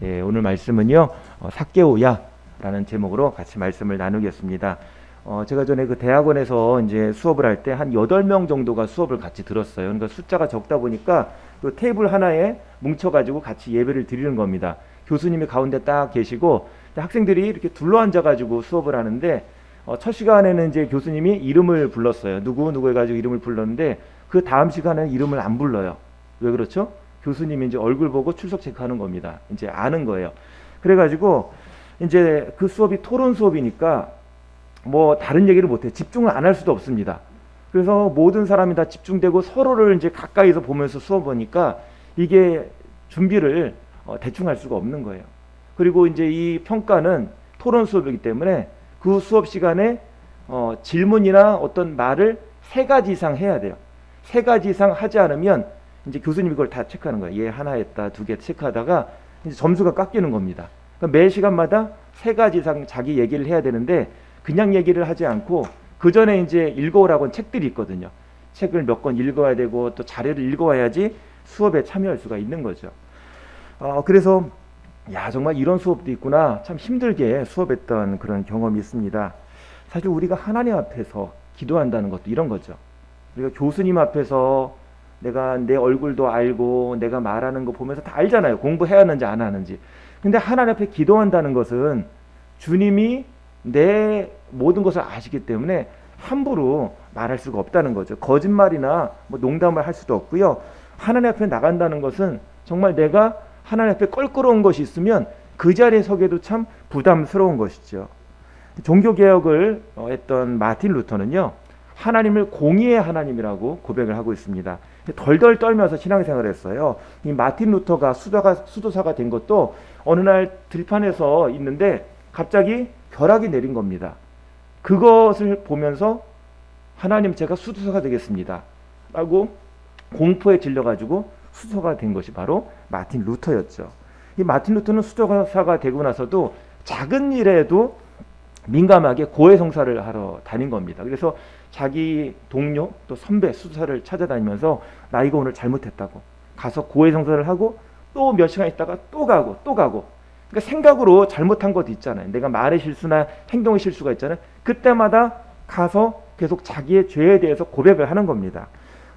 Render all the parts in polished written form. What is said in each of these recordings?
예, 오늘 말씀은요, 삭개오야라는 제목으로 같이 말씀을 나누겠습니다. 제가 전에 그 대학원에서 이제 수업을 할 때 한 8명 정도가 수업을 같이 들었어요. 그러니까 숫자가 적다 보니까 그 테이블 하나에 뭉쳐가지고 같이 예배를 드리는 겁니다. 교수님이 가운데 딱 계시고 학생들이 이렇게 둘러 앉아가지고 수업을 하는데 첫 시간에는 이제 교수님이 이름을 불렀어요. 누구 해가지고 이름을 불렀는데 그 다음 시간에는 이름을 안 불러요. 왜 그렇죠? 교수님이 이제 얼굴 보고 출석 체크하는 겁니다. 이제 아는 거예요. 그래가지고 이제 그 수업이 토론 수업이니까 뭐 다른 얘기를 못해. 집중을 안 할 수도 없습니다. 그래서 모든 사람이 다 집중되고 서로를 이제 가까이서 보면서 수업 보니까 이게 준비를 대충 할 수가 없는 거예요. 그리고 이제 이 평가는 토론 수업이기 때문에 그 수업 시간에 질문이나 어떤 말을 3가지 이상 해야 돼요. 3가지 이상 하지 않으면 이제 교수님이 그걸 다 체크하는 거예요. 얘 하나 했다, 2개 체크하다가 이제 점수가 깎이는 겁니다. 그러니까 매 시간마다 3가지 이상 자기 얘기를 해야 되는데 그냥 얘기를 하지 않고 그 전에 이제 읽어오라고 한 책들이 있거든요. 책을 몇 권 읽어야 되고 또 자료를 읽어와야지 수업에 참여할 수가 있는 거죠. 그래서 야 정말 이런 수업도 있구나. 참 힘들게 수업했던 그런 경험이 있습니다. 사실 우리가 하나님 앞에서 기도한다는 것도 이런 거죠. 우리가 교수님 앞에서 내가 내 얼굴도 알고 내가 말하는 거 보면서 다 알잖아요. 공부해야 하는지 안 하는지. 근데 하나님 앞에 기도한다는 것은 주님이 내 모든 것을 아시기 때문에 함부로 말할 수가 없다는 거죠. 거짓말이나 뭐 농담을 할 수도 없고요. 하나님 앞에 나간다는 것은 정말 내가 하나님 앞에 껄끄러운 것이 있으면 그 자리에 서기에도 참 부담스러운 것이죠. 종교개혁을 했던 마틴 루터는요. 하나님을 공의의 하나님이라고 고백을 하고 있습니다. 덜덜 떨면서 신앙생활을 했어요. 이 마틴 루터가 수도사가 된 것도 어느 날 들판에서 있는데 갑자기 벼락이 내린 겁니다. 그것을 보면서 하나님 제가 수도사가 되겠습니다 라고 공포에 질려가지고 수도사가 된 것이 바로 마틴 루터였죠. 이 마틴 루터는 수도사가 되고 나서도 작은 일에도 민감하게 고해성사를 하러 다닌 겁니다. 그래서 자기 동료 또 선배 수도사를 찾아다니면서 나 이거 오늘 잘못했다고 가서 고해성사를 하고 또 몇 시간 있다가 또 가고 그러니까 생각으로 잘못한 것도 있잖아요. 내가 말의 실수나 행동의 실수가 있잖아요. 그때마다 가서 계속 자기의 죄에 대해서 고백을 하는 겁니다.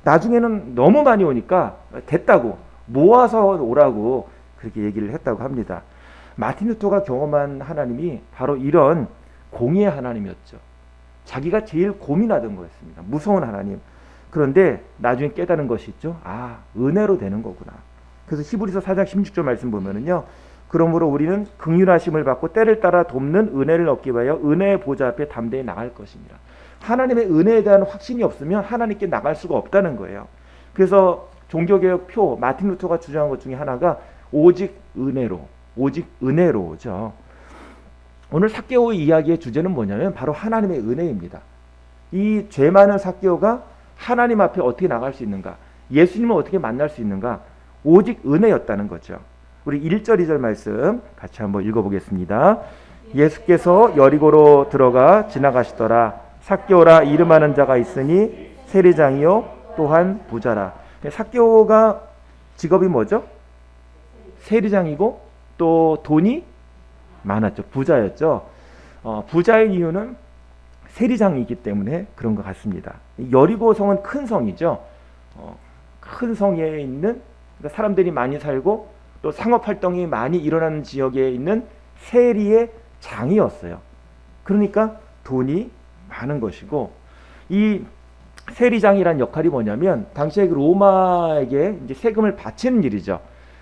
나중에는 너무 많이 오니까 됐다고 모아서 오라고 그렇게 얘기를 했다고 합니다. 마틴 루터가 경험한 하나님이 바로 이런 공의의 하나님이었죠. 자기가 제일 고민하던 거였습니다. 무서운 하나님. 그런데 나중에 깨달은 것이 있죠. 은혜로 되는 거구나. 그래서 히브리서 4장 16절 말씀 보면은요. 그러므로 우리는 긍휼하심을 받고 때를 따라 돕는 은혜를 얻기 위하여 은혜의 보좌 앞에 담대히 나갈 것입니다. 하나님의 은혜에 대한 확신이 없으면 하나님께 나갈 수가 없다는 거예요. 그래서 종교개혁 표 마틴 루터가 주장한 것 중에 하나가 오직 은혜로죠. 오늘 삭개오 이야기의 주제는 뭐냐면 바로 하나님의 은혜입니다. 이 죄 많은 삭개오가 하나님 앞에 어떻게 나갈 수 있는가? 예수님을 어떻게 만날 수 있는가? 오직 은혜였다는 거죠. 우리 1절 2절 말씀 같이 한번 읽어보겠습니다. 예수께서 여리고로 들어가 지나가시더라. 삭개오라 이름하는 자가 있으니 세리장이요 또한 부자라. 삭개오가 직업이 뭐죠? 세리장이고 또 돈이 많았죠. 부자였죠. 부자의 이유는 세리장이기 때문에 그런 것 같습니다. 여리고 성은 큰 성이죠. 큰 성에 있는 그러니까 사람들이 많이 살고 또 상업활동이 많이 일어나는 지역에 있는 세리의 장이었어요. 그러니까 돈이 많은 것이고 이 세리장이란 역할이 뭐냐면 당시에 그 로마에게 이제 세금을 바치는 일이죠.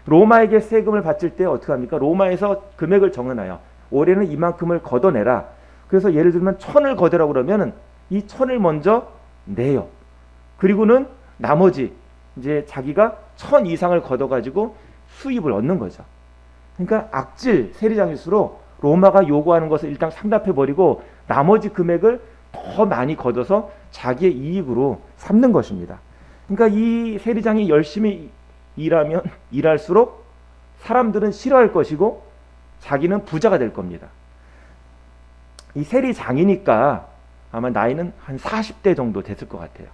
로마에게 세금을 바칠 때 어떻게 합니까? 로마에서 금액을 정해놔요. 올해는 이만큼을 걷어내라. 그래서 예를 들면 1,000을 걷으라고 그러면 이 1,000을 먼저 내요. 그리고는 나머지 이제 자기가 1,000 이상을 걷어가지고 수입을 얻는 거죠. 그러니까 악질 세리장일수록 로마가 요구하는 것을 일단 상납해버리고 나머지 금액을 더 많이 걷어서 자기의 이익으로 삼는 것입니다. 그러니까 이 세리장이 열심히 일하면 일할수록 사람들은 싫어할 것이고 자기는 부자가 될 겁니다. 이 세리장이니까 아마 나이는 한 40대 정도 됐을 것 같아요.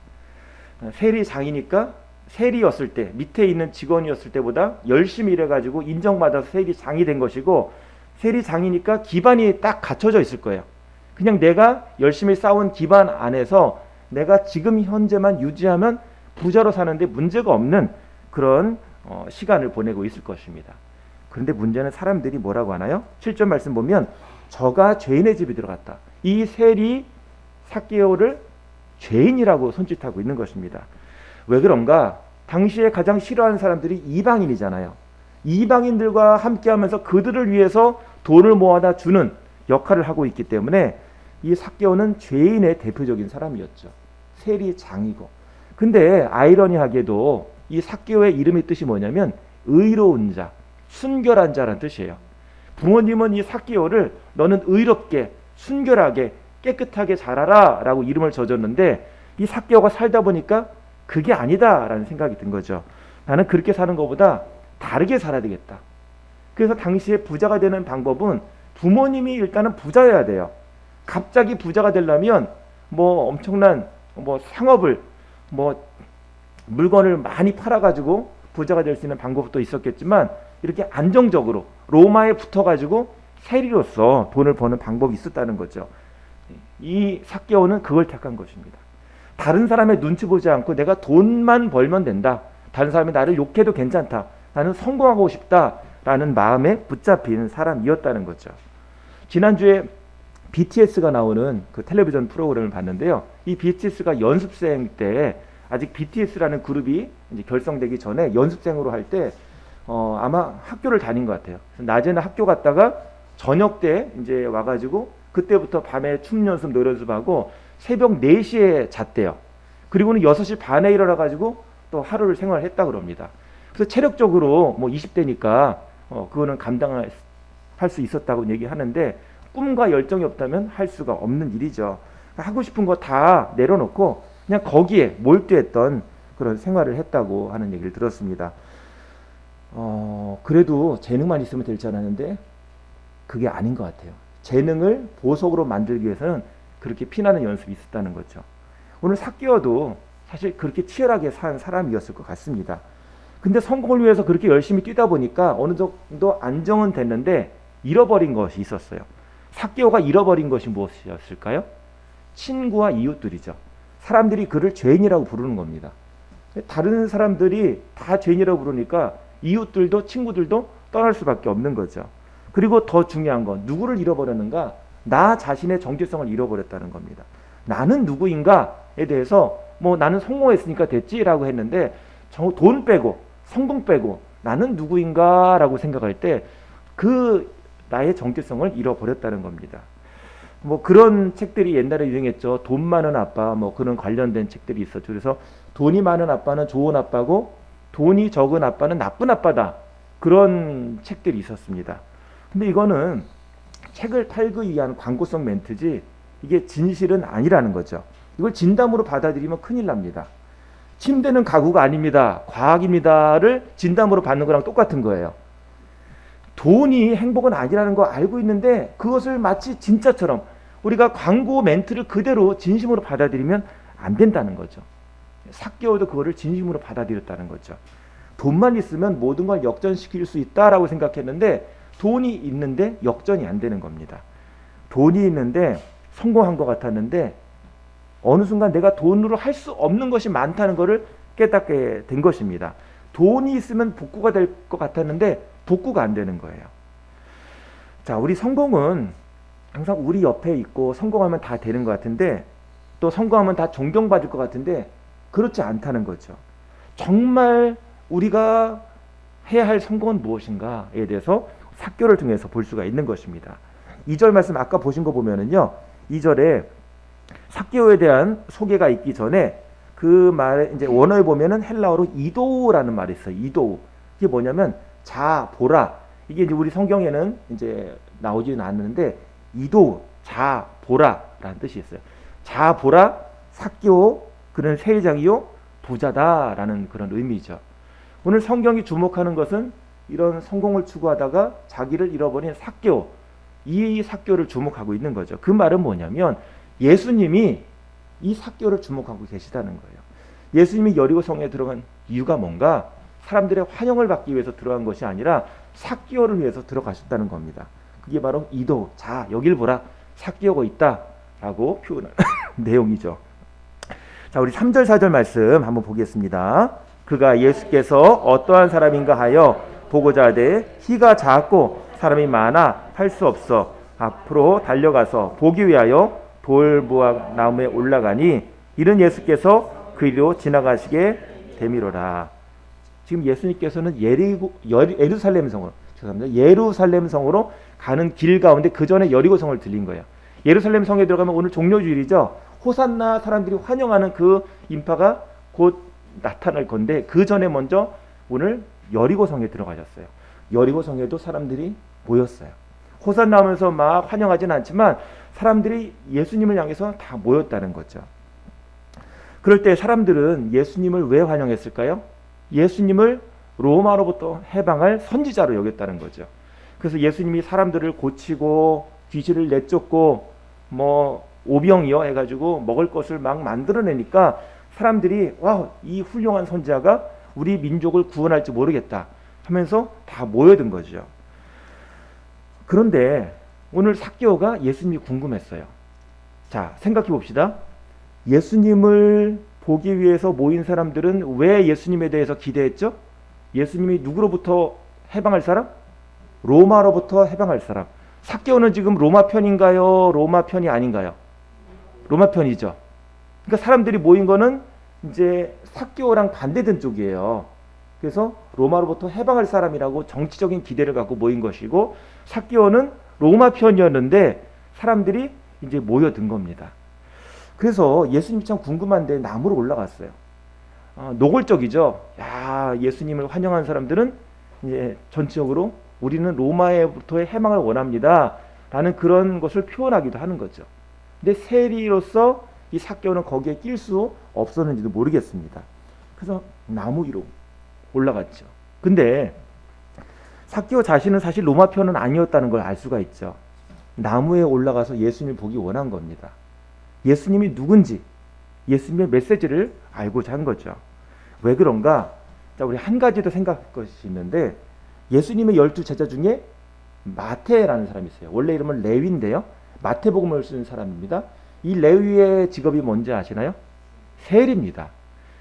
세리장이니까 세리였을 때, 밑에 있는 직원이었을 때보다 열심히 일해가지고 인정받아서 세리장이 된 것이고, 세리장이니까 기반이 딱 갖춰져 있을 거예요. 그냥 내가 열심히 쌓은 기반 안에서 내가 지금 현재만 유지하면 부자로 사는데 문제가 없는 그런 시간을 보내고 있을 것입니다. 그런데 문제는 사람들이 뭐라고 하나요? 7절 말씀 보면 저가 죄인의 집에 들어갔다. 이 세리 삭개오를 죄인이라고 손짓하고 있는 것입니다. 왜 그런가? 당시에 가장 싫어하는 사람들이 이방인이잖아요. 이방인들과 함께하면서 그들을 위해서 돈을 모아다 주는 역할을 하고 있기 때문에 이 삭개오는 죄인의 대표적인 사람이었죠. 세리장이고. 근데 아이러니하게도 이 삭개오의 이름의 뜻이 뭐냐면 의로운 자, 순결한 자라는 뜻이에요. 부모님은 이 삭개오를 너는 의롭게, 순결하게, 깨끗하게 자라라 라고 이름을 져줬는데 이 삭개오가 살다 보니까 그게 아니다 라는 생각이 든 거죠. 나는 그렇게 사는 것보다 다르게 살아야 되겠다. 그래서 당시에 부자가 되는 방법은 부모님이 일단은 부자여야 돼요. 갑자기 부자가 되려면 뭐 엄청난 상업을 물건을 많이 팔아가지고 부자가 될 수 있는 방법도 있었겠지만 이렇게 안정적으로 로마에 붙어가지고 세리로서 돈을 버는 방법이 있었다는 거죠. 이 삭개오는 그걸 택한 것입니다. 다른 사람의 눈치 보지 않고 내가 돈만 벌면 된다. 다른 사람이 나를 욕해도 괜찮다. 나는 성공하고 싶다라는 마음에 붙잡힌 사람이었다는 거죠. 지난주에 BTS가 나오는 그 텔레비전 프로그램을 봤는데요. 이 BTS가 연습생 때 아직 BTS라는 그룹이 이제 결성되기 전에 연습생으로 할 때 아마 학교를 다닌 것 같아요. 낮에는 학교 갔다가 저녁 때 이제 와가지고 그때부터 밤에 춤 연습, 노래 연습하고 새벽 4시에 잤대요. 그리고는 6시 반에 일어나가지고 또 하루를 생활했다 그럽니다. 그래서 체력적으로 20대니까 그거는 감당할 수 있었다고 얘기하는데 꿈과 열정이 없다면 할 수가 없는 일이죠. 하고 싶은 거 다 내려놓고 그냥 거기에 몰두했던 그런 생활을 했다고 하는 얘기를 들었습니다. 그래도 재능만 있으면 될 줄 알았는데 그게 아닌 것 같아요. 재능을 보석으로 만들기 위해서는 그렇게 피나는 연습이 있었다는 거죠. 오늘 삭개오도 사실 그렇게 치열하게 산 사람이었을 것 같습니다. 근데 성공을 위해서 그렇게 열심히 뛰다 보니까 어느 정도 안정은 됐는데 잃어버린 것이 있었어요. 삭개오가 잃어버린 것이 무엇이었을까요? 친구와 이웃들이죠. 사람들이 그를 죄인이라고 부르는 겁니다. 다른 사람들이 다 죄인이라고 부르니까 이웃들도 친구들도 떠날 수밖에 없는 거죠. 그리고 더 중요한 건 누구를 잃어버렸는가? 나 자신의 정체성을 잃어버렸다는 겁니다. 나는 누구인가에 대해서 나는 성공했으니까 됐지라고 했는데 돈 빼고 성공 빼고 나는 누구인가라고 생각할 때 그 나의 정체성을 잃어버렸다는 겁니다. 그런 책들이 옛날에 유행했죠. 돈 많은 아빠 그런 관련된 책들이 있었죠. 그래서 돈이 많은 아빠는 좋은 아빠고 돈이 적은 아빠는 나쁜 아빠다. 그런 책들이 있었습니다. 근데 이거는 책을 팔기 위한 광고성 멘트지 이게 진실은 아니라는 거죠. 이걸 진담으로 받아들이면 큰일 납니다. 침대는 가구가 아닙니다. 과학입니다를 진담으로 받는 거랑 똑같은 거예요. 돈이 행복은 아니라는 거 알고 있는데 그것을 마치 진짜처럼 우리가 광고 멘트를 그대로 진심으로 받아들이면 안 된다는 거죠. 삭개오도 그거를 진심으로 받아들였다는 거죠. 돈만 있으면 모든 걸 역전시킬 수 있다라고 생각했는데 돈이 있는데 역전이 안 되는 겁니다. 돈이 있는데 성공한 것 같았는데 어느 순간 내가 돈으로 할 수 없는 것이 많다는 것을 깨닫게 된 것입니다. 돈이 있으면 복구가 될 것 같았는데 복구가 안 되는 거예요. 자, 우리 성공은 항상 우리 옆에 있고 성공하면 다 되는 것 같은데 또 성공하면 다 존경받을 것 같은데 그렇지 않다는 거죠. 정말 우리가 해야 할 성공은 무엇인가에 대해서 삭개오를 통해서 볼 수가 있는 것입니다. 2절 말씀 아까 보신 거 보면은요. 2절에 삭개오에 대한 소개가 있기 전에 그 말에 이제 원어에 보면은 헬라어로 이도우라는 말이 있어요. 이도우. 이게 뭐냐면 자, 보라. 이게 이제 우리 성경에는 이제 나오지는 않는데 이도우, 자, 보라라는 뜻이 있어요. 자, 보라, 삭개오, 그는 세리장이요, 부자다라는 그런 의미죠. 오늘 성경이 주목하는 것은 이런 성공을 추구하다가 자기를 잃어버린 삭개오, 이 삭개오를 주목하고 있는 거죠. 그 말은 뭐냐면 예수님이 이 삭개오를 주목하고 계시다는 거예요. 예수님이 여리고 성에 들어간 이유가 뭔가? 사람들의 환영을 받기 위해서 들어간 것이 아니라 삭개오를 위해서 들어가셨다는 겁니다. 그게 바로 이도, 자 여길 보라, 삭개오가 있다라고 표현하는 내용이죠. 자, 우리 3절 4절 말씀 한번 보겠습니다. 그가 예수께서 어떠한 사람인가 하여 보고자 하되 키가 작고 사람이 많아 할 수 없어 앞으로 달려가서 보기 위하여 돌무화 나무에 올라가니 이른 예수께서 그 이리로 지나가시게 되미로라. 지금 예수님께서는 예루살렘 성으로, 죄송합니다, 예루살렘 성으로 가는 길 가운데 그 전에 여리고 성을 들린 거예요. 예루살렘 성에 들어가면 오늘 종료주일이죠. 호산나 사람들이 환영하는 그 인파가 곧 나타날 건데 그 전에 먼저 오늘 여리고 성에 들어가셨어요. 여리고 성에도 사람들이 모였어요. 호산나 하면서 막 환영하지는 않지만 사람들이 예수님을 향해서 다 모였다는 거죠. 그럴 때 사람들은 예수님을 왜 환영했을까요? 예수님을 로마로부터 해방할 선지자로 여겼다는 거죠. 그래서 예수님이 사람들을 고치고 귀신을 내쫓고 뭐 오병이어 해가지고 먹을 것을 막 만들어내니까 사람들이 와, 이 훌륭한 선지자가 우리 민족을 구원할지 모르겠다 하면서 다 모여든 거죠. 그런데 오늘 삭개오가 예수님이 궁금했어요. 자, 생각해 봅시다. 예수님을 보기 위해서 모인 사람들은 왜 예수님에 대해서 기대했죠? 예수님이 누구로부터 해방할 사람? 로마로부터 해방할 사람. 삭개오는 지금 로마 편인가요? 로마 편이 아닌가요? 로마 편이죠. 그러니까 사람들이 모인 거는 이제 삭개오랑 반대된 쪽이에요. 그래서 로마로부터 해방할 사람이라고 정치적인 기대를 갖고 모인 것이고, 삭개오는 로마 편이었는데 사람들이 이제 모여든 겁니다. 그래서 예수님이 참 궁금한데 나무로 올라갔어요. 노골적이죠. 야, 예수님을 환영한 사람들은 이제 전적으로 우리는 로마로부터의 해방을 원합니다 라는 그런 것을 표현하기도 하는 거죠. 근데 세리로서 이 삭개오는 거기에 낄 수 없었는지도 모르겠습니다. 그래서 나무 위로 올라갔죠. 근데 삭개오 자신은 사실 로마 편은 아니었다는 걸 알 수가 있죠. 나무에 올라가서 예수님을 보기 원한 겁니다. 예수님이 누군지, 예수님의 메시지를 알고자 한 거죠. 왜 그런가? 자, 우리 한 가지 더 생각할 것이 있는데, 예수님의 12 제자 중에 마태라는 사람이 있어요. 원래 이름은 레위인데요. 마태복음을 쓰는 사람입니다. 이 레위의 직업이 뭔지 아시나요? 세리입니다.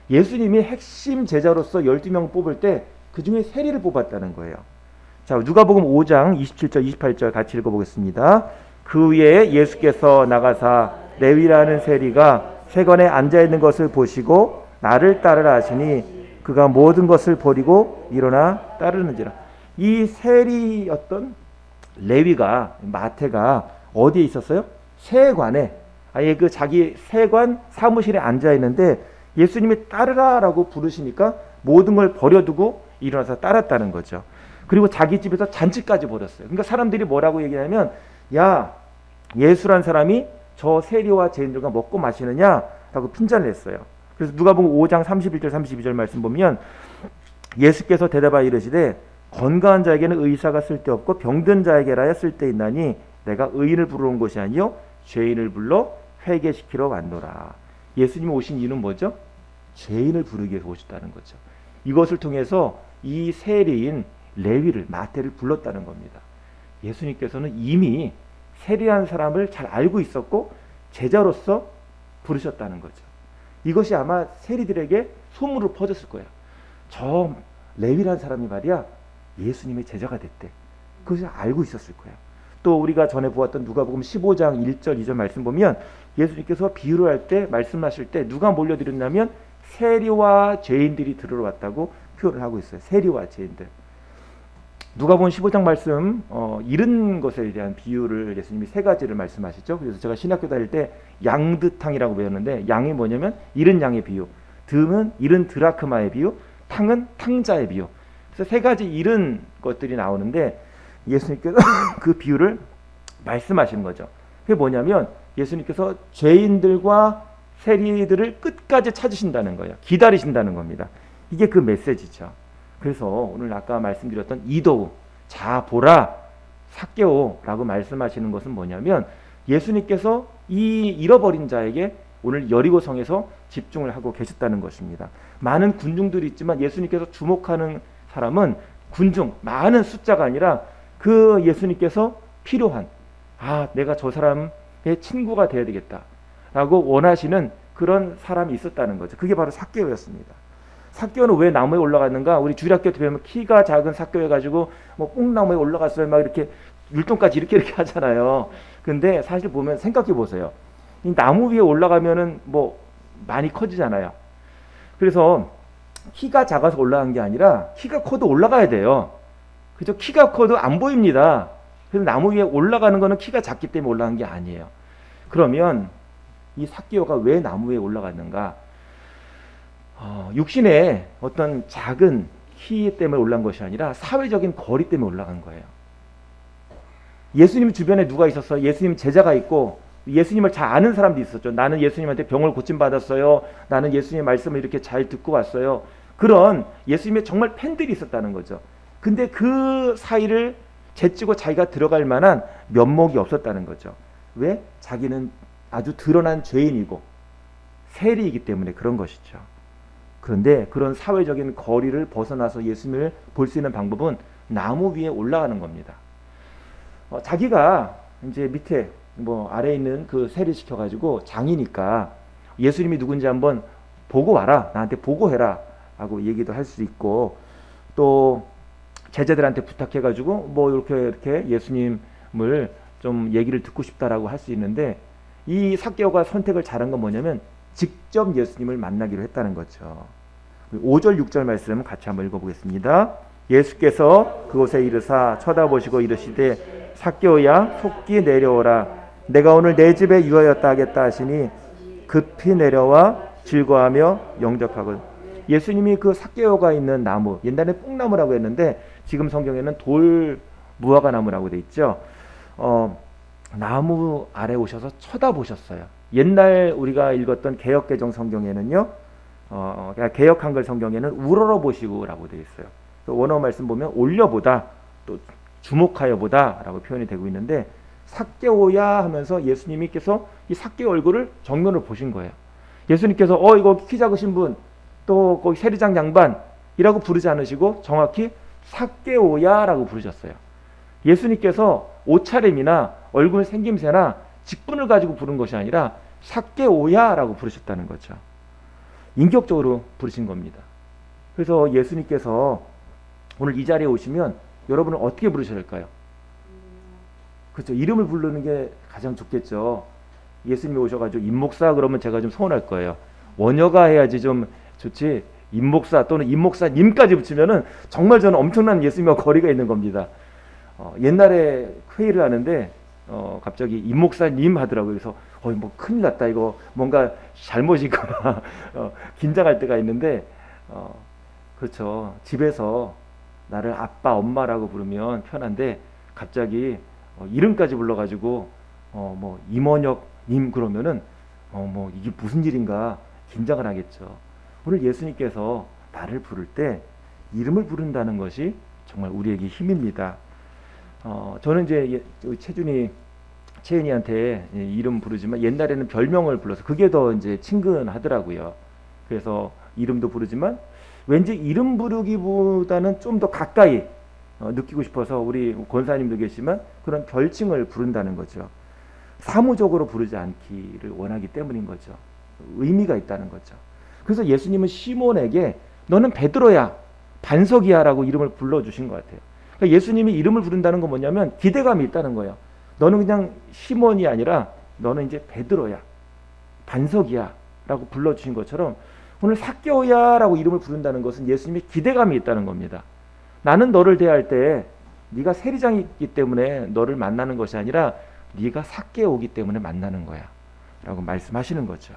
예수님이 핵심 제자로서 12명 뽑을 때 그 중에 세리를 뽑았다는 거예요. 자, 누가복음 5장 27절 28절 같이 읽어보겠습니다. 그 위에 예수께서 나가사 레위라는 세리가 세관에 앉아있는 것을 보시고 나를 따르라 하시니 그가 모든 것을 버리고 일어나 따르는지라. 이 세리였던 레위가, 마태가 어디에 있었어요? 세관에, 아예 그 자기 세관 사무실에 앉아있는데 예수님이 따르라라고 부르시니까 모든 걸 버려두고 일어나서 따랐다는 거죠. 그리고 자기 집에서 잔치까지 벌였어요. 그러니까 사람들이 뭐라고 얘기하냐면, 야, 예수란 사람이 저 세리와 죄인들과 먹고 마시느냐라고 핀잔을 했어요. 그래서 누가복음 5장 31절 32절 말씀 보면 예수께서 대답하여 이르시되 건강한 자에게는 의사가 쓸데없고 병든 자에게라야 쓸데있나니 내가 의인을 부르러 온 것이 아니요 죄인을 불러 회개시키러 왔노라. 예수님이 오신 이유는 뭐죠? 죄인을 부르기 위해서 오셨다는 거죠. 이것을 통해서 이 세리인 레위를, 마태를 불렀다는 겁니다. 예수님께서는 이미 세리한 사람을 잘 알고 있었고 제자로서 부르셨다는 거죠. 이것이 아마 세리들에게 소문으로 퍼졌을 거예요. 저 레위라는 사람이 말이야 예수님의 제자가 됐대. 그것을 알고 있었을 거예요. 또 우리가 전에 보았던 누가복음 15장 1절 2절 말씀 보면 예수님께서 비유를 할 때 말씀하실 때 누가 몰려들었냐면 세리와 죄인들이 들어왔다고 표현을 하고 있어요. 세리와 죄인들. 누가복음 15장 말씀 잃은 것에 대한 비유를 예수님이 세 가지를 말씀하시죠. 그래서 제가 신학교 다닐 때 양드탕이라고 배웠는데, 양이 뭐냐면 잃은 양의 비유, 듬은 잃은 드라크마의 비유, 탕은 탕자의 비유. 그래서 세 가지 잃은 것들이 나오는데 예수님께서 그 비유를 말씀하시는 거죠. 그게 뭐냐면 예수님께서 죄인들과 세리들을 끝까지 찾으신다는 거예요. 기다리신다는 겁니다. 이게 그 메시지죠. 그래서 오늘 아까 말씀드렸던 이도우, 자 보라 삭개오라고 말씀하시는 것은 뭐냐면 예수님께서 이 잃어버린 자에게 오늘 여리고성에서 집중을 하고 계셨다는 것입니다. 많은 군중들이 있지만 예수님께서 주목하는 사람은 군중, 많은 숫자가 아니라 그 예수님께서 필요한, 내가 저 사람의 친구가 되어야 되겠다 라고 원하시는 그런 사람이 있었다는 거죠. 그게 바로 삭개오였습니다. 삭개오는 왜 나무에 올라갔는가? 우리 주일학교 때 배우면 키가 작은 삭개오 해가지고 뭐 뽕나무에 올라갔어요. 막 이렇게 율동까지 이렇게 하잖아요. 근데 사실 보면 생각해 보세요. 이 나무 위에 올라가면은 뭐 많이 커지잖아요. 그래서 키가 작아서 올라간 게 아니라 키가 커도 올라가야 돼요. 그죠? 키가 커도 안 보입니다. 그래서 나무 위에 올라가는 거는 키가 작기 때문에 올라간 게 아니에요. 그러면 이 삭개오가 왜 나무 위에 올라갔는가? 육신의 어떤 작은 키 때문에 올라간 것이 아니라 사회적인 거리 때문에 올라간 거예요. 예수님 주변에 누가 있었어요? 예수님 제자가 있고 예수님을 잘 아는 사람도 있었죠. 나는 예수님한테 병을 고침받았어요. 나는 예수님의 말씀을 이렇게 잘 듣고 왔어요. 그런 예수님의 정말 팬들이 있었다는 거죠. 근데 그 사이를 제치고 자기가 들어갈 만한 면목이 없었다는 거죠. 왜? 자기는 아주 드러난 죄인이고 세리이기 때문에 그런 것이죠. 그런데 그런 사회적인 거리를 벗어나서 예수님을 볼 수 있는 방법은 나무 위에 올라가는 겁니다. 자기가 이제 밑에 뭐 아래에 있는 그 세리 시켜가지고 장이니까 예수님이 누군지 한번 보고 와라, 나한테 보고해라 하고 얘기도 할 수 있고, 또 제자들한테 부탁해가지고 뭐 이렇게 예수님을 좀 얘기를 듣고 싶다라고 할 수 있는데, 이 삭개오가 선택을 잘한 건 뭐냐면 직접 예수님을 만나기로 했다는 거죠. 5절 6절 말씀 같이 한번 읽어보겠습니다. 예수께서 그곳에 이르사 쳐다보시고 이르시되 삭개오야 속기 내려오라, 내가 오늘 내 집에 유하였다 하겠다 하시니 급히 내려와 즐거워하며 영접하거든. 예수님이 그 삭개오가 있는 나무, 옛날에 뽕나무라고 했는데 지금 성경에는 돌 무화과 나무라고 돼 있죠. 나무 아래 오셔서 쳐다보셨어요. 옛날 우리가 읽었던 개역개정 성경에는요, 개역 한글 성경에는 우러러 보시고라고 되어 있어요. 원어 말씀 보면 올려보다, 또 주목하여보다라고 표현이 되고 있는데, 삭개오야 하면서 예수님께서 이 삭개오 얼굴을 정면으로 보신 거예요. 예수님께서 이거 키 작으신 분, 또 거기 세리장 양반이라고 부르지 않으시고 정확히 삭개오야라고 부르셨어요. 예수님께서 옷차림이나 얼굴 생김새나 직분을 가지고 부른 것이 아니라 삭개오야라고 부르셨다는 거죠. 인격적으로 부르신 겁니다. 그래서 예수님께서 오늘 이 자리에 오시면 여러분은 어떻게 부르셔야 할까요? 그렇죠. 이름을 부르는 게 가장 좋겠죠. 예수님이 오셔가지고 임목사 그러면 제가 좀 서운할 거예요. 원여가 해야지 좀 좋지. 임목사 또는 임목사님까지 붙이면은 정말 저는 엄청난 예수님과 거리가 있는 겁니다. 옛날에 회의를 하는데 갑자기 임목사님 하더라고요. 그래서 뭐 큰일 났다, 이거 뭔가 잘못이거나 긴장할 때가 있는데, 그렇죠. 집에서 나를 아빠 엄마라고 부르면 편한데 갑자기 이름까지 불러가지고 뭐 임원혁님 그러면은 뭐 이게 무슨 일인가 긴장을 하겠죠. 오늘 예수님께서 나를 부를 때 이름을 부른다는 것이 정말 우리에게 힘입니다. 저는 이제 채은이한테 이름 부르지만 옛날에는 별명을 불러서 그게 더 이제 친근하더라고요. 그래서 이름도 부르지만 왠지 이름 부르기보다는 좀 더 가까이 느끼고 싶어서 우리 권사님도 계시지만 그런 별칭을 부른다는 거죠. 사무적으로 부르지 않기를 원하기 때문인 거죠. 의미가 있다는 거죠. 그래서 예수님은 시몬에게 너는 베드로야, 반석이야 라고 이름을 불러주신 것 같아요. 그러니까 예수님이 이름을 부른다는 건 뭐냐면 기대감이 있다는 거예요. 너는 그냥 시몬이 아니라 너는 이제 베드로야, 반석이야 라고 불러주신 것처럼 오늘 삭개오야 라고 이름을 부른다는 것은 예수님의 기대감이 있다는 겁니다. 나는 너를 대할 때 네가 세리장이기 때문에 너를 만나는 것이 아니라 네가 삭개오기 때문에 만나는 거야 라고 말씀하시는 거죠.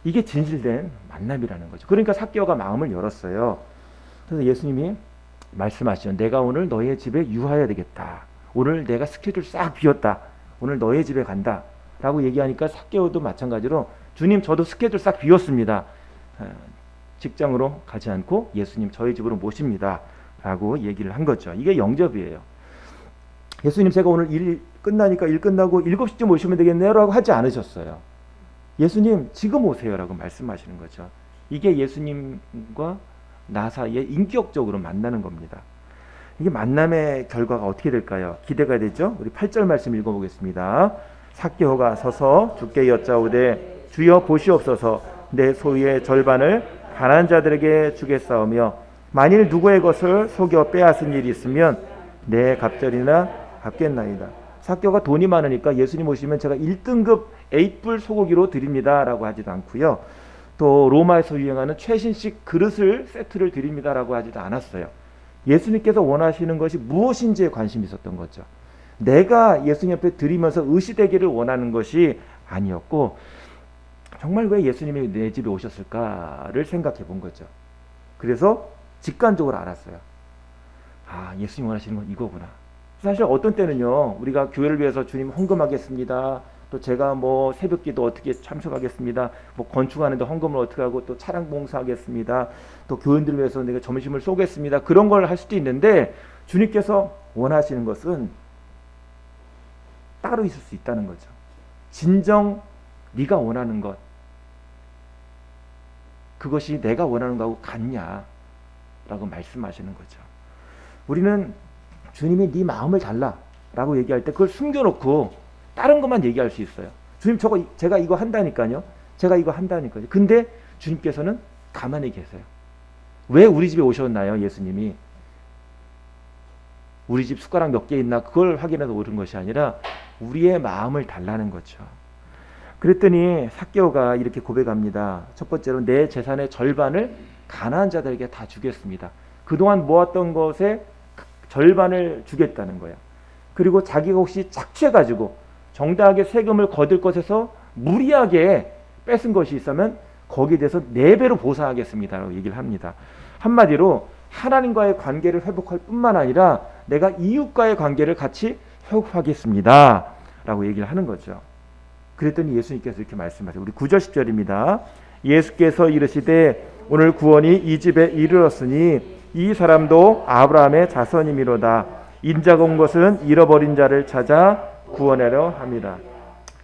이게 진실된 만남이라는 거죠. 그러니까 삭개오가 마음을 열었어요. 그래서 예수님이 말씀하시죠. 내가 오늘 너의 집에 유하여야 되겠다. 오늘 내가 스케줄 싹 비웠다. 오늘 너의 집에 간다 라고 얘기하니까 삭개오도 마찬가지로 주님 저도 스케줄 싹 비웠습니다. 직장으로 가지 않고 예수님 저희 집으로 모십니다 라고 얘기를 한 거죠. 이게 영접이에요. 예수님 제가 오늘 일 끝나니까 일 끝나고 7시쯤 오시면 되겠네요 라고 하지 않으셨어요. 예수님 지금 오세요라고 말씀하시는 거죠. 이게 예수님과 나 사이에 인격적으로 만나는 겁니다. 이게 만남의 결과가 어떻게 될까요? 기대가 되죠? 우리 8절 말씀 읽어보겠습니다. 삭개오가 서서 주께 여짜오되 주여 보시옵소서 내 소유의 절반을 가난한 자들에게 주겠사오며 만일 누구의 것을 속여 빼앗은 일이 있으면 내 갑절이나 갚겠나이다. 삭개오가 돈이 많으니까 예수님 오시면 제가 1등급 A뿔 소고기로 드립니다 라고 하지도 않고요. 또 로마에서 유행하는 최신식 그릇을 세트를 드립니다 라고 하지도 않았어요. 예수님께서 원하시는 것이 무엇인지에 관심이 있었던 거죠. 내가 예수님 앞에 드리면서 의시되기를 원하는 것이 아니었고, 정말 왜 예수님이 내 집에 오셨을까를 생각해 본 거죠. 그래서 직관적으로 알았어요. 아, 예수님 원하시는 건 이거구나. 사실 어떤 때는요, 우리가 교회를 위해서 주님 헌금하겠습니다, 또 제가 뭐 새벽기도 어떻게 참석하겠습니다, 뭐 건축하는데 헌금을 어떻게 하고 또 차량 봉사하겠습니다, 또 교인들을 위해서 내가 점심을 쏘겠습니다, 그런 걸 할 수도 있는데 주님께서 원하시는 것은 따로 있을 수 있다는 거죠. 진정 네가 원하는 것, 그것이 내가 원하는 거하고 같냐라고 말씀하시는 거죠. 우리는 주님이 네 마음을 달라라고 얘기할 때 그걸 숨겨놓고 다른 것만 얘기할 수 있어요. 주님 제가 이거 한다니까요. 제가 이거 한다니까요. 근데 주님께서는 가만히 계세요. 왜 우리 집에 오셨나요? 예수님이 우리 집 숟가락 몇 개 있나 그걸 확인해서 오른 것이 아니라 우리의 마음을 달라는 거죠. 그랬더니 삭개오가 이렇게 고백합니다. 첫 번째로 내 재산의 절반을 가난한 자들에게 다 주겠습니다. 그동안 모았던 것의 절반을 주겠다는 거야. 그리고 자기가 혹시 착취해가지고 정당하게 세금을 거둘 것에서 무리하게 뺏은 것이 있으면 거기에 대해서 4배로 보상하겠습니다라고 얘기를 합니다. 한마디로 하나님과의 관계를 회복할 뿐만 아니라 내가 이웃과의 관계를 같이 회복하겠습니다 라고 얘기를 하는 거죠. 그랬더니 예수님께서 이렇게 말씀하세요. 우리 9절 10절입니다. 예수께서 이르시되 오늘 구원이 이 집에 이르렀으니 이 사람도 아브라함의 자손이미로다. 인자가 온 것은 잃어버린 자를 찾아 구원하려 합니다.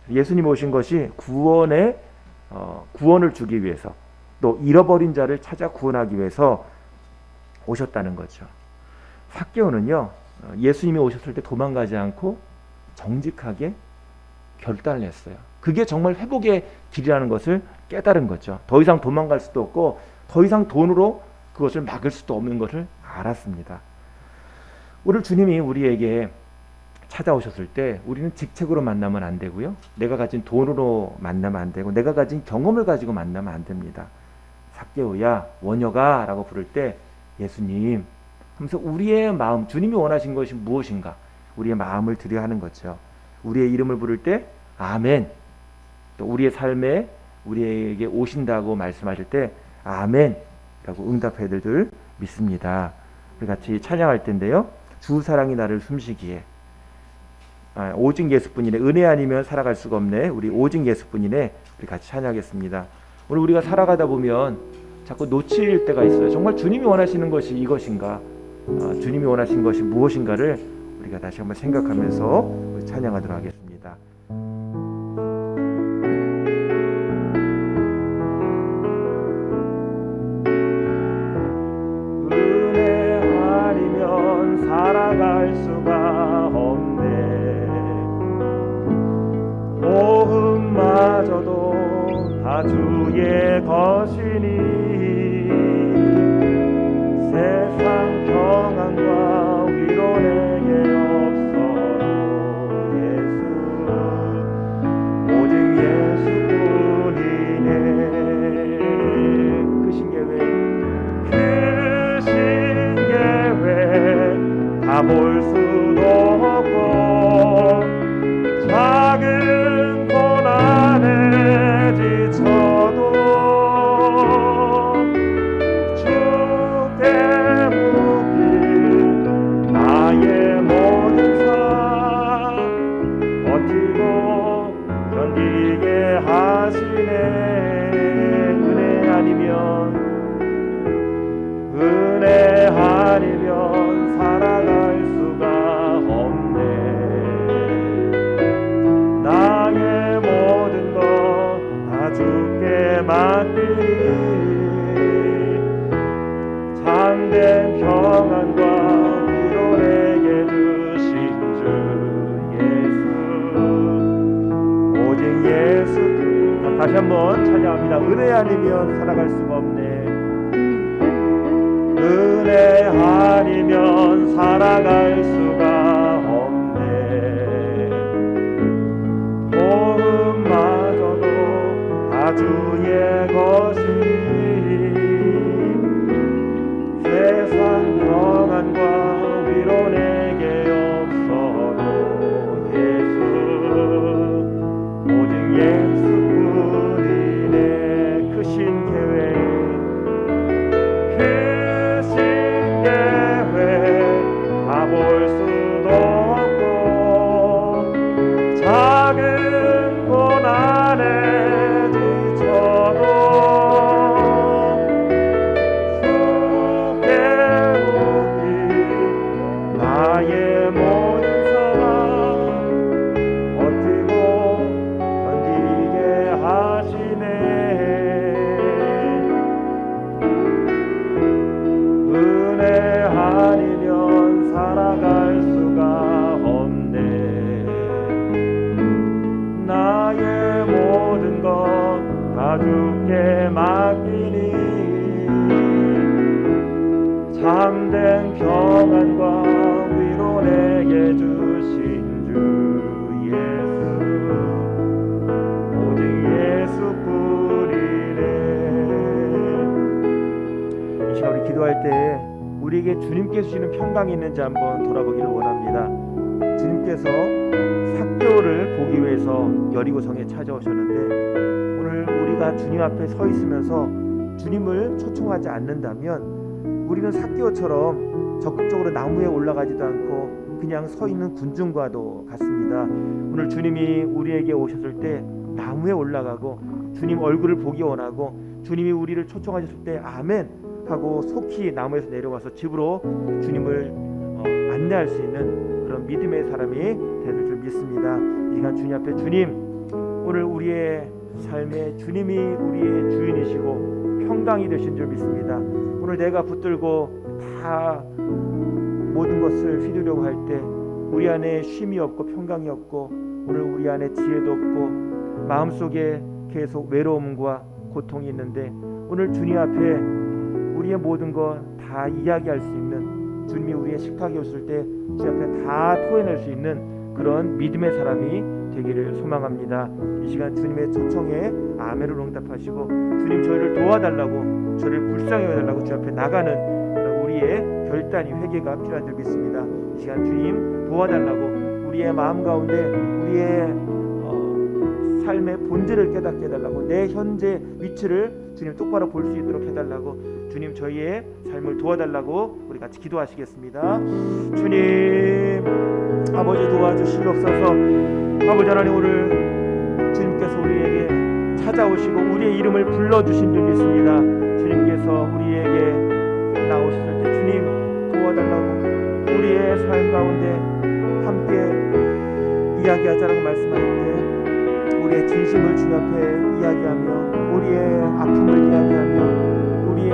예수님 오신 것이 구원을 주기 위해서, 또 잃어버린 자를 찾아 구원하기 위해서 오셨다는 거죠. 삭개오는요, 예수님이 오셨을 때 도망가지 않고 정직하게 결단을 했어요. 그게 정말 회복의 길이라는 것을 깨달은 거죠. 더 이상 도망갈 수도 없고 더 이상 돈으로 그것을 막을 수도 없는 것을 알았습니다. 오늘 주님이 우리에게 찾아오셨을 때 우리는 직책으로 만나면 안 되고요, 내가 가진 돈으로 만나면 안 되고, 내가 가진 경험을 가지고 만나면 안 됩니다. 삭개오야, 원여가 라고 부를 때 예수님 하면서 우리의 마음, 주님이 원하신 것이 무엇인가 우리의 마음을 드려야 하는 거죠. 우리의 이름을 부를 때 아멘, 또 우리의 삶에 우리에게 오신다고 말씀하실 때 아멘 라고 응답해야 될 줄 믿습니다. 우리 같이 찬양할 텐데요, 주 사랑이 나를 숨쉬기에, 오직 예수뿐이네, 은혜 아니면 살아갈 수가 없네, 우리 오직 예수뿐이네, 우리 같이 찬양하겠습니다. 오늘 우리가 살아가다 보면 자꾸 놓칠 때가 있어요. 정말 주님이 원하시는 것이 이것인가, 주님이 원하신 것이 무엇인가를 우리가 다시 한번 생각하면서 찬양하도록 하겠습니다. 은혜 아니면 살아갈 수가 없네, 모험마저도 다 주의 것이니 세상 평안과 위로 내게 없어도 예수, 오직 예수뿐이네. 크신 계획 다 볼 수도 없고 작은 고난에 지쳐도 주께 묻길 나의 모든 삶 버티고 견디게 하시네. 은혜 아니면 살아갈 수가 없네. 다시 한번 찬양합니다. 은혜 아니면 살아갈 수가 없네. 은혜 아니면 살아갈 수가 없네. 복음마저도 다 주의 것이 세상 평안과 위로 내게 없어도 예수 오직 예수뿐이네. 크신 계획 다 볼 수도 없고 작은 고난에 지쳐도 주께 묻기 나의 모든 상황 버티고 견디게 하시네. 은혜 아니면 살아갈 수가 없네. 나의 모든 것 다 주께 맡기니 참된 평안과 위로 내게 주신 주 예수 오직 예수뿐이네. 이 시간 우리 기도할 때 우리에게 주님께서 주시는 평강이 있는지 한번 돌아보기를 원합니다. 주님께서 삭개오를 보기 위해서 여리고성에 찾아오셨는데 오늘 우리가 주님 앞에 서 있으면서 주님을 초청하지 않는다면 우리는 삭개오처럼 적극적으로 나무에 올라가지도 않고 그냥 서 있는 군중과도 같습니다. 오늘 주님이 우리에게 오셨을 때 나무에 올라가고 주님 얼굴을 보기 원하고 주님이 우리를 초청하셨을 때 아멘 하고 속히 나무에서 내려와서 집으로 주님을 안내할 수 있는 그런 믿음의 사람이 되는 줄 믿습니다. 이 시간 주님 앞에 주님 오늘 우리의 삶에 주님이 우리의 주인이시고 평강이 되신 줄 믿습니다. 오늘 내가 붙들고 다 모든 것을 휘두려고 할 때 우리 안에 쉼이 없고 평강이 없고 오늘 우리 안에 지혜도 없고 마음속에 계속 외로움과 고통이 있는데 오늘 주님 앞에 우리의 모든 것 다 이야기할 수 있는 주님이 우리의 식탁에 오실 때 주 앞에 다 토해낼 수 있는 그런 믿음의 사람이 되기를 소망합니다. 이 시간 주님의 초청에 아멘으로 응답하시고 주님 저희를 도와달라고 저를 불쌍히 여겨달라고 주 앞에 나가는 우리의 결단이 회개가 필요한 줄 믿습니다. 이 시간 주님 도와달라고 우리의 마음 가운데 우리의 삶의 본질을 깨닫게 해달라고 내 현재 위치를 주님 똑바로 볼 수 있도록 해달라고 주님 저희의 삶을 도와달라고 우리 같이 기도하시겠습니다. 주님 아버지 도와주시옵소서. 아버지 하나님 오늘 주님께서 우리에게 찾아오시고 우리의 이름을 불러주신 줄 믿습니다. 주님께서 우리에게 나오셨을 때 주님 도와달라고 우리의 삶 가운데 함께 이야기하자라고 말씀하셨는데 우리의 진심을 주님 앞에 이야기하며 우리의 아픔을 이야기하며 우리의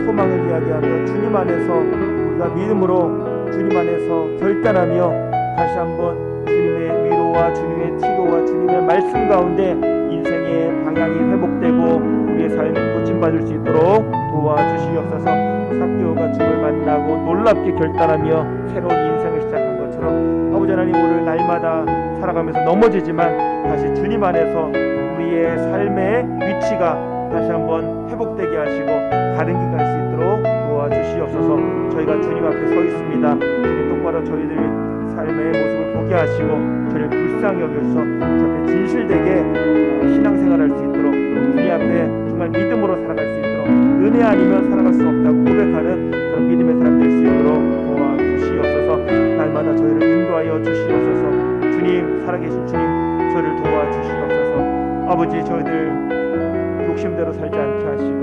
소망을 이야기하며 주님 안에서 우리가 믿음으로 주님 안에서 결단하며 다시 한번 주님의 위로와 주님의 치료와 주님의 말씀 가운데 인생의 방향이 회복되고 우리의 삶이 고침받을 수 있도록 도와주시옵소서. 삭개오가 주를 만나고 놀랍게 결단하며 새로운 인생을 시작한 것처럼 아버지 하나님 오늘 날마다 살아가면서 넘어지지만 다시 주님 안에서 우리의 삶의 위치가 다시 한번 회복되게 하시고 다른 길 갈 수 있도록 도와주시옵소서. 저희가 주님 앞에 서 있습니다. 주님 똑바로 저희들 삶의 모습을 보게 하시고 저희를 불쌍히 여겨서 저 앞에 진실되게 신앙생활할 수 있도록 주님 앞에 정말 믿음으로 살아갈 수 있도록 은혜 아니면 살아갈 수 없다고 고백하는 그런 믿음의 사람 될 수 있도록 도와주시옵소서. 날마다 저희를 인도하여 주시옵소서. 주님 살아계신 주님 저희를 도와주시옵소서. 아버지 저희들 욕심대로 살지 않게 하시고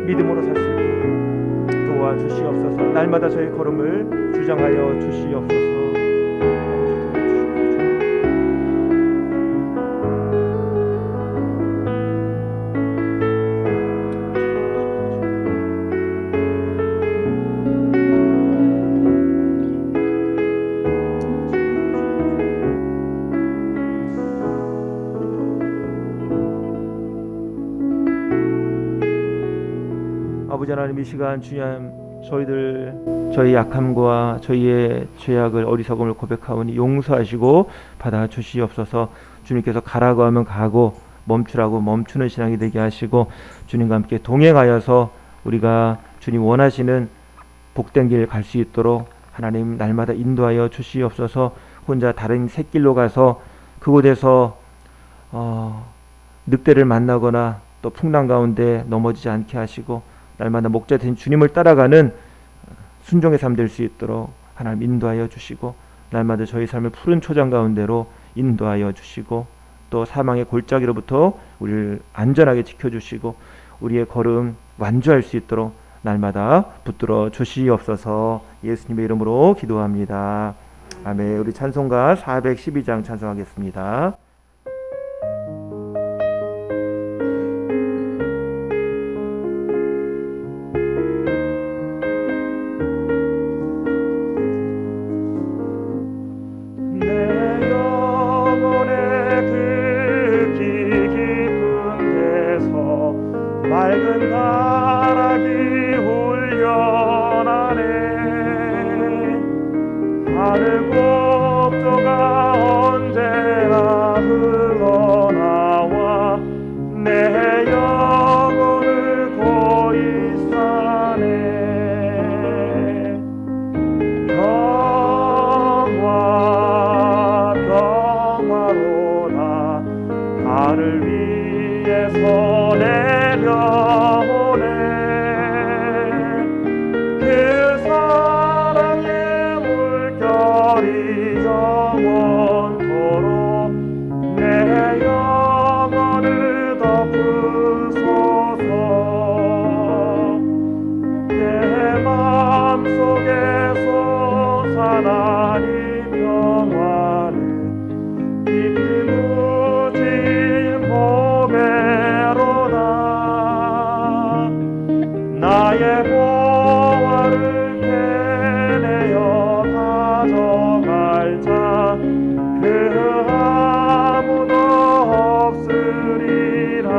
믿음으로 살 수 있도록 도와주시옵소서. 날마다 저희 걸음을 주장하여 주시옵소서. 아버지 하나님, 이 시간 주님, 저희 약함과 저희의 죄악을, 어리석음을 고백하오니 용서하시고 받아 주시옵소서. 주님께서 가라고 하면 가고 멈추라고 멈추는 신앙이 되게 하시고, 주님과 함께 동행하여서 우리가 주님 원하시는 복된 길 갈 수 있도록 하나님 날마다 인도하여 주시옵소서. 혼자 다른 샛길로 가서 그곳에서 늑대를 만나거나 또 풍랑 가운데 넘어지지 않게 하시고, 날마다 목자 된 주님을 따라가는 순종의 삶 될 수 있도록 하나님 인도하여 주시고, 날마다 저희 삶을 푸른 초장 가운데로 인도하여 주시고, 또 사망의 골짜기로부터 우리를 안전하게 지켜주시고, 우리의 걸음 완주할 수 있도록 날마다 붙들어 주시옵소서. 예수님의 이름으로 기도합니다. 아멘. 우리 찬송가 412장 찬송하겠습니다. 맑은 가락이 훈련하네. 하늘 곡조가 언제나 흘러나와 내 영혼을 고이 싸네. 평화로다 하늘 위에서 내려오네. 그 사랑의 물결이 영원토록 내 영혼을 덮으소서. 내 마음속에 솟아나니 평화는 깊이 묻힌 보배로다. 나의 보화를 캐내어 가져갈 자 그 아무도 없으리라.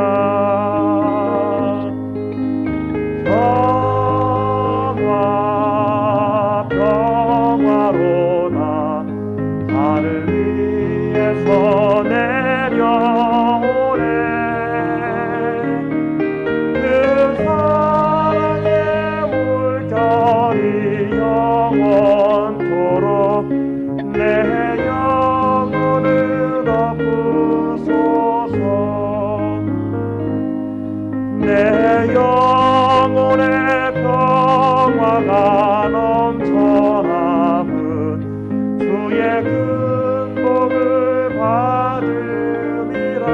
평화로다 하늘 위에서 내려오네. 그 사랑의 물결이 영원토록 내 영혼을 덮으소서. 내 영혼의 평화가 넘쳐남은 주의 근복을 받으리라.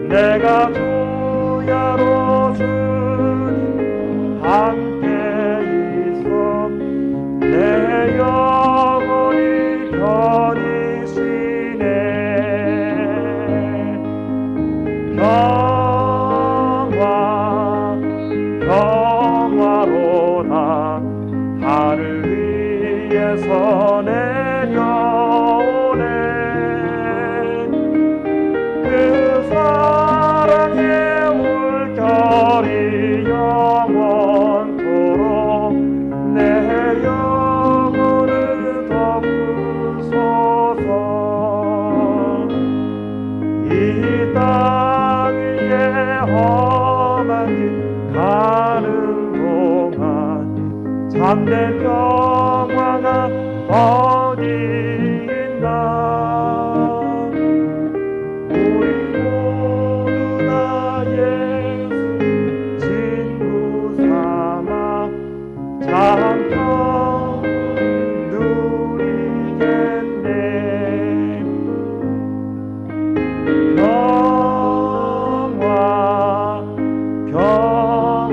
내가 주야로 주님 함께 있어 내 영혼이 편이시네. 평화로다 하늘 위에서 내려오네. 그 사랑의 물결이 영원토록 내 영혼을 덮으소서. 이 땅 위에 험한 길 가는 동안 참된 평화가 어디 있나. 우리 모두 다 예수 친구 삼아 참 누리겠네.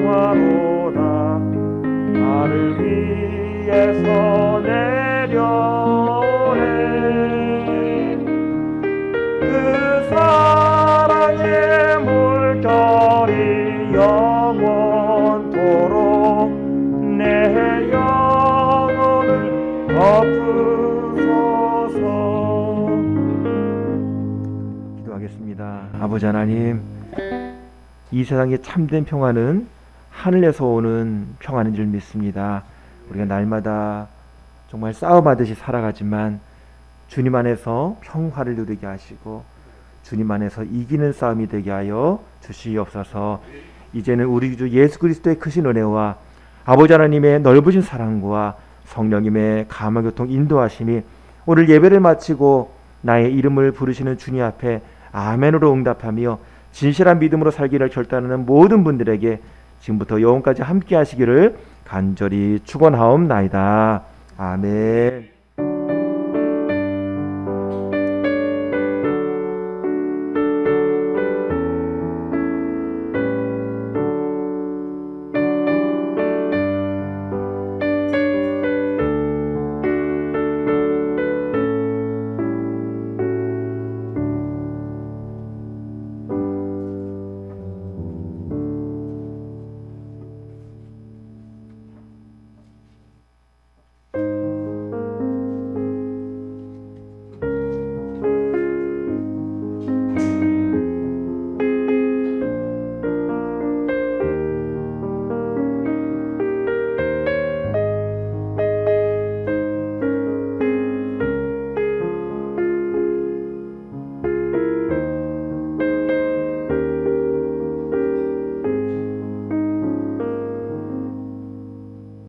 평화로다 하늘 위에서 내려오네. 그 사랑의 물결이 영원토록 내 영혼을 덮으소서. 기도하겠습니다. 아버지 하나님, 이 세상의 참된 평화는 하늘에서 오는 평화인 줄 믿습니다. 우리가 날마다 정말 싸움하듯이 살아가지만 주님 안에서 평화를 누리게 하시고 주님 안에서 이기는 싸움이 되게 하여 주시옵소서. 이제는 우리 주 예수 그리스도의 크신 은혜와 아버지 하나님의 넓으신 사랑과 성령님의 감화교통 인도하심이 오늘 예배를 마치고 나의 이름을 부르시는 주님 앞에 아멘으로 응답하며 진실한 믿음으로 살기를 결단하는 모든 분들에게 지금부터 영원까지 함께 하시기를 간절히 축원하옵나이다. 아멘.